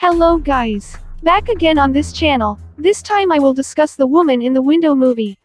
Hello guys. Back again on this channel. This time I will discuss The Woman in the Window movie.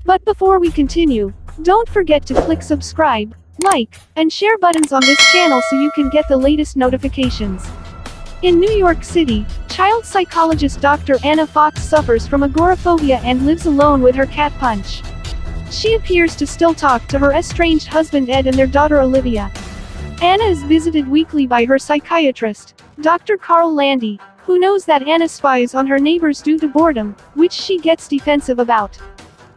But before we continue, don't forget to click subscribe, like, and share buttons on this channel so you can get the latest notifications. In New York City, child psychologist Dr. Anna Fox suffers from agoraphobia and lives alone with her cat Punch. She appears to still talk to her estranged husband Ed and their daughter Olivia. Anna is visited weekly by her psychiatrist, Dr. Carl Landy, who knows that Anna spies on her neighbors due to boredom, which she gets defensive about.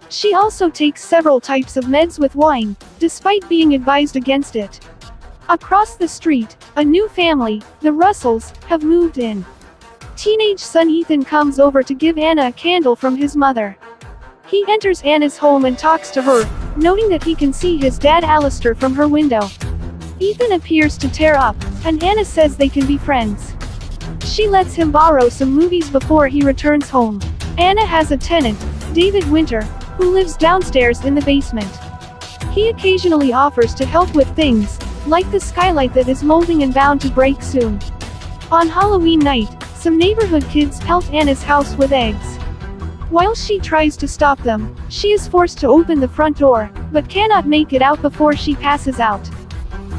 She also takes several types of meds with wine, despite being advised against it. Across the street, a new family, the Russells, have moved in. Teenage son Ethan comes over to give Anna a candle from his mother. He enters Anna's home and talks to her, noting that he can see his dad Alistair from her window. Ethan appears to tear up, and Anna says they can be friends. She lets him borrow some movies before he returns home. Anna has a tenant, David Winter, who lives downstairs in the basement. He occasionally offers to help with things, like the skylight that is molding and bound to break soon. On Halloween night, some neighborhood kids pelt Anna's house with eggs. While she tries to stop them, she is forced to open the front door, but cannot make it out before she passes out.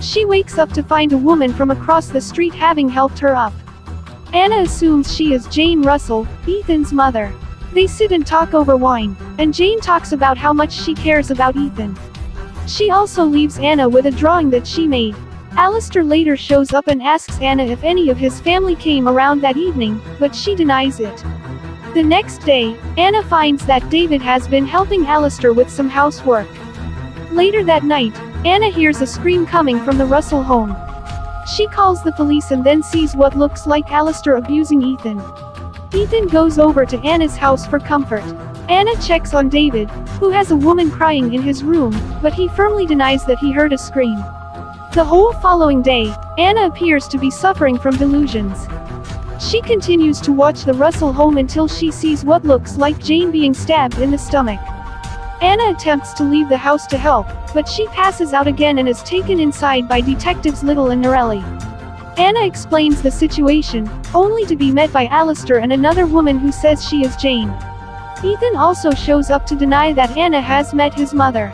She wakes up to find a woman from across the street having helped her up. Anna assumes she is Jane Russell, Ethan's mother. They sit and talk over wine, and Jane talks about how much she cares about Ethan. She also leaves Anna with a drawing that she made. Alistair later shows up and asks Anna if any of his family came around that evening, but she denies it. The next day, Anna finds that David has been helping Alistair with some housework. Later that night, Anna hears a scream coming from the Russell home. She calls the police and then sees what looks like Alistair abusing Ethan. Ethan goes over to Anna's house for comfort. Anna checks on David, who has a woman crying in his room, but he firmly denies that he heard a scream. The whole following day, Anna appears to be suffering from delusions. She continues to watch the Russell home until she sees what looks like Jane being stabbed in the stomach. Anna attempts to leave the house to help, but she passes out again and is taken inside by detectives Little and Norelli. Anna explains the situation, only to be met by Alistair and another woman who says she is Jane. Ethan also shows up to deny that Anna has met his mother.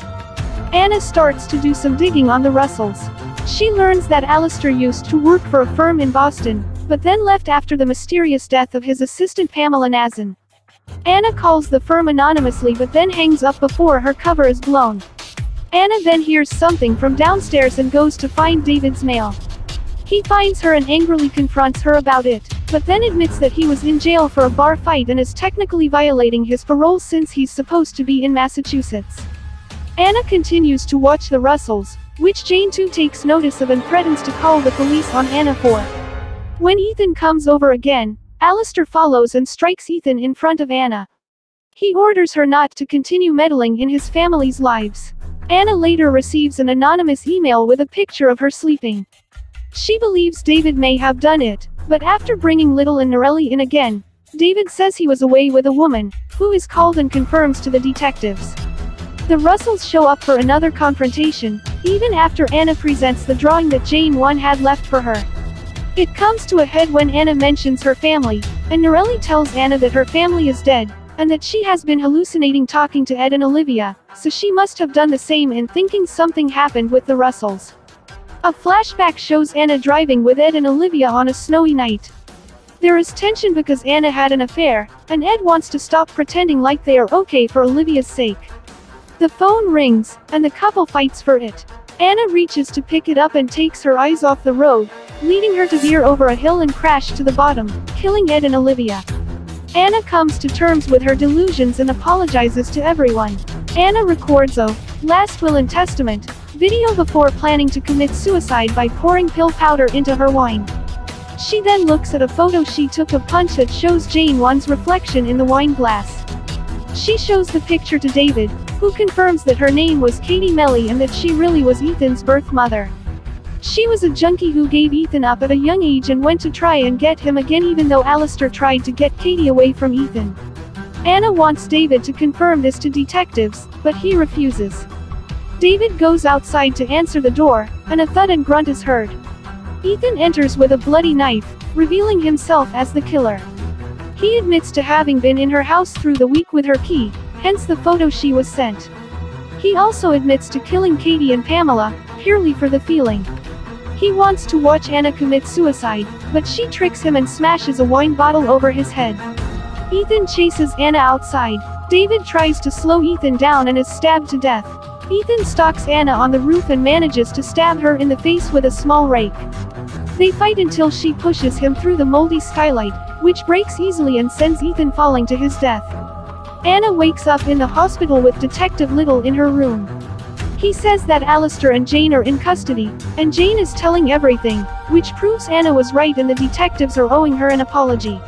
Anna starts to do some digging on the Russells. She learns that Alistair used to work for a firm in Boston, but then left after the mysterious death of his assistant Pamela Nazin. Anna calls the firm anonymously but then hangs up before her cover is blown. Anna then hears something from downstairs and goes to find David's mail. He finds her and angrily confronts her about it, but then admits that he was in jail for a bar fight and is technically violating his parole since he's supposed to be in Massachusetts. Anna continues to watch the Russells, which Jane too takes notice of and threatens to call the police on Anna for. When Ethan comes over again, Alistair follows and strikes Ethan in front of Anna. He orders her not to continue meddling in his family's lives. Anna later receives an anonymous email with a picture of her sleeping. She believes David may have done it, but after bringing Little and Norelli in again, David says he was away with a woman, who is called and confirms to the detectives. The Russells show up for another confrontation, even after Anna presents the drawing that Jane 1 had left for her. It comes to a head when Anna mentions her family, and Norelli tells Anna that her family is dead, and that she has been hallucinating talking to Ed and Olivia, so she must have done the same in thinking something happened with the Russells. A flashback shows Anna driving with Ed and Olivia on a snowy night. There is tension because Anna had an affair, and Ed wants to stop pretending like they are okay for Olivia's sake. The phone rings, and the couple fights for it. Anna reaches to pick it up and takes her eyes off the road, leading her to veer over a hill and crash to the bottom, killing Ed and Olivia. Anna comes to terms with her delusions and apologizes to everyone. Anna records a last will and testament video before planning to commit suicide by pouring pill powder into her wine. She then looks at a photo she took of Punch that shows Jane 1's reflection in the wine glass. She shows the picture to David, who confirms that her name was Katie Melly and that she really was Ethan's birth mother. She was a junkie who gave Ethan up at a young age and went to try and get him again even though Alistair tried to get Katie away from Ethan. Anna wants David to confirm this to detectives, but he refuses. David goes outside to answer the door, and a thud and grunt is heard. Ethan enters with a bloody knife, revealing himself as the killer. He admits to having been in her house through the week with her key, hence the photo she was sent. He also admits to killing Katie and Pamela, purely for the feeling. He wants to watch Anna commit suicide, but she tricks him and smashes a wine bottle over his head. Ethan chases Anna outside. David tries to slow Ethan down and is stabbed to death. Ethan stalks Anna on the roof and manages to stab her in the face with a small rake. They fight until she pushes him through the moldy skylight, which breaks easily and sends Ethan falling to his death. Anna wakes up in the hospital with Detective Little in her room. He says that Alistair and Jane are in custody, and Jane is telling everything, which proves Anna was right and the detectives are owing her an apology.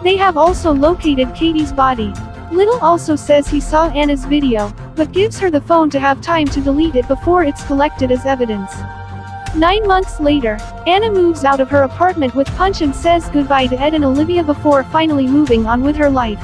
They have also located Katie's body. Little also says he saw Anna's video, but gives her the phone to have time to delete it before it's collected as evidence. 9 months later, Anna moves out of her apartment with Punch and says goodbye to Ed and Olivia before finally moving on with her life.